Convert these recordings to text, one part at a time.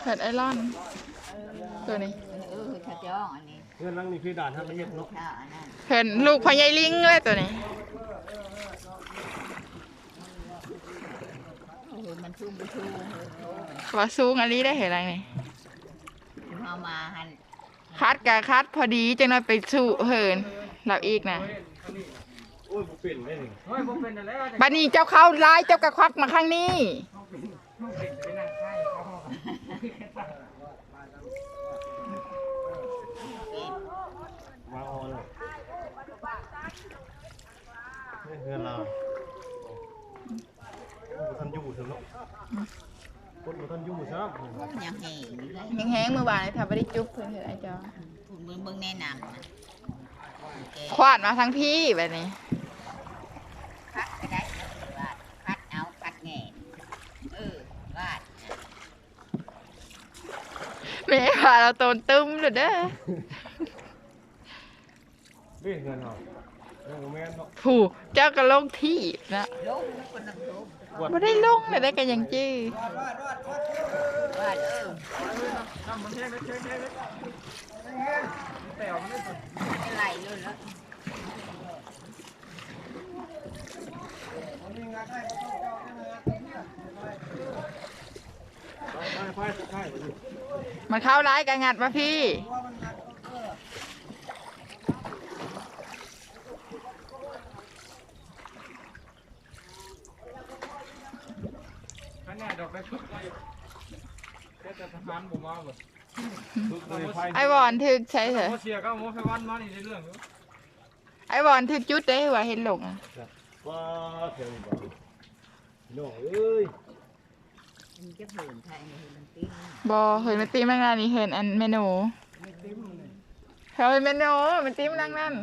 เผ็ดไอรอนตัวนี้ถ้าจ้องอันนี้เพื่อนนั่งนี่คือด่านทางละเอียดเนาะเห็นลูกพญายลิงเลยตัวนี้มันชุ่มไปชุ่มว่าสูงอันนี้ได้เห็นอะไรนี่เอามาหันคัดกับคัดพอดีจังเลยไปสู่เหินเราอีกนะโอ้ยบ่เป็นได้นี่โอ้ยบ่เป็นแล้วบัดนี้เจ้าเข้าร้ายเจ้ากระควักมาข้างนี้มาเอาเลยนี่เฮือนเราท่านอยู่เถอะเนาะคนบ่ท่านอยู่ครับยังแห้งยังแห้งเมื่อวานถ้าไม่ได้จุ๊บเพื่อนไอ้จอเบิ่งแนะนำควาดมาทั้งพี่แบบนี้คัดก็ได้คัดเอาคัดแง่วาดแม่พาเราโตนตึ้มเลยเด้อนี่เฮือนเราเรื่องแม่นเนาะผู้เจ้าก็ลงที่นะลงคนนึงลงไม่ได้ลงเลยได้กันยังจี้วาดน้ำมันแห้งได้แห้งแต่มันไม่ไหลเลยแล้วมันเข้าร้ายกันงัดมาพี่ดอกได้ชุดจะทำผมมาหมดไอ้บอลถึกใช่เหรอเสียก็โมไฟวันมานี่ในเรื่องไอ้บอลถึกจุดได้ว่าเห็นหลงว้าเทียวบ่น้องเอ้ยมันจะเหินไทยมันตีบอเหินมันตีมันนั่นนี่เหินอันเมนูเขาเป็นเมนูมันตีมันนั่งนั่น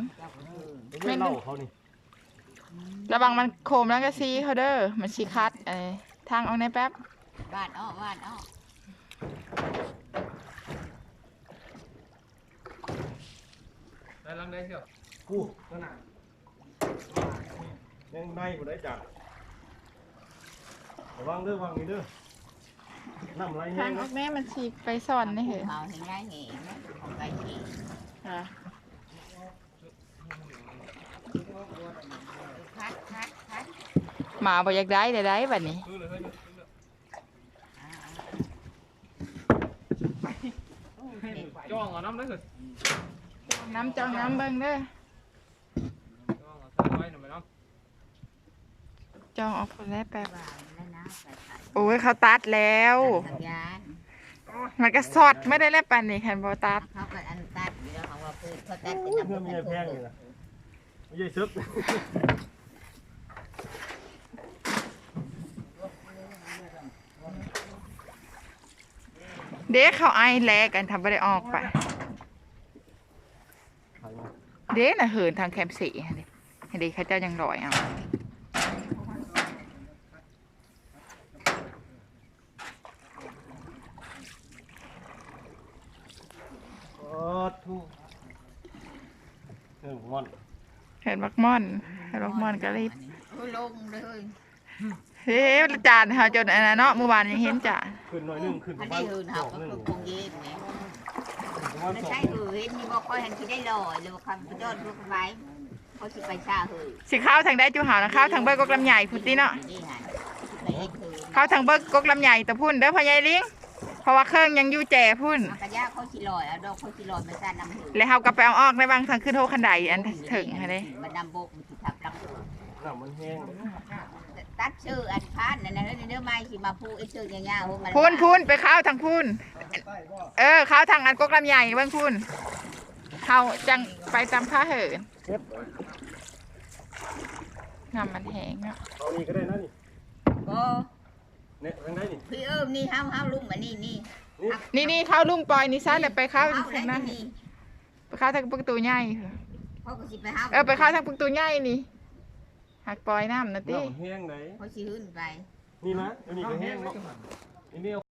เมนูเขานี่ระวังมันโคมแล้วก็ซีเขาเด้อมันชีคัดทางเอาในแป๊บวาดอ้อวาดอ้อได้ลังได้เชียวกูขนาดยังในกูได้จับระวังเด้อวางนี่เด้อน้ำไรแห้งทางแม่มันชีไปซ่อนนี่เหรอเอาเห็นไรเหงของไรเหงคัดหมาบอกอยากได้แต่ได้แบบนี้จ้องเอาน้ำได้เหรอน้ำจ้องน้ำเบิ้งเด้อจ้องออกคนแรกแป๊บโอ้ยเขาตัดแล้วมันก็สดไม่ได้แล้วปันนี่คันบอตัดเขาก็อันตัดเดี๋ยวเขาว่าพูดเขาตัดเพื่อนมีแพงอยู่นะไม่ใช่ซึบเด็กเขาไอแลกันทำไปได้ออกไปเด็กน่ะเหินทางแคมป์สีเด็กเขาเจ้ายังลอยเอาเห็นบักม่อนเห็นบักม่อนก็รีบลงเลยเฮ้ยจานเขาจนอันนั้นเนาะเมื่อวานยังเห็นจ่าขึ้นหน่อยนึงขึ้นอันนี้หืนเขาก็คือคงเย็นไงไม่ใช่หืนนี่บอกเขาเห็นที่ได้ลอยหรือคำยอดลูกไม้เขาสิไปชาหืนสิข้าวทางได้จูหาวนะข้าวทางเบิร์กกลำใหญ่พุทธิเนาะข้าวทางเบิร์กกลำใหญ่ตะพุ่นเด้อพญายลิงเพราะว่าเครื่องยังอยู่แจ่พุ่นกระยาเขาชิลอยเอาดอกเขาชิลอยมาซาดน้ำหืนแล้วเขาก็ไปเอาออกในบางทางขึ้นโทคันไดอันถึงอะไรมันดำโบกมันสิทับลังน้ำมันแห้งตัดชื่ออันพันนั่นนะเนื้อไม้สิมาพูดชื่อเงี้ยๆพูนไปข้าวทางพูนข้าวทางอันกกลำใหญ่เบื้องพูนเขาจังไปตามข้าเหินน้ำมันแห้งเนาะเอานี่ก็ได้นะนี่ก็เนี่ยทางไหนนี่พี่นี่ห้าวลุงมานี่ข้าวลุงปล่อยนี่ซะเลยไปข้าวทางนั้นไปข้าวทางประตูใหญ่ไปข้าวทางประตูใหญ่นี่หักปล่อยน้ำนะตีแห้งไหนเขาชี้ขึ้นไปนี่นะนี่ก็แห้งเนาะนี่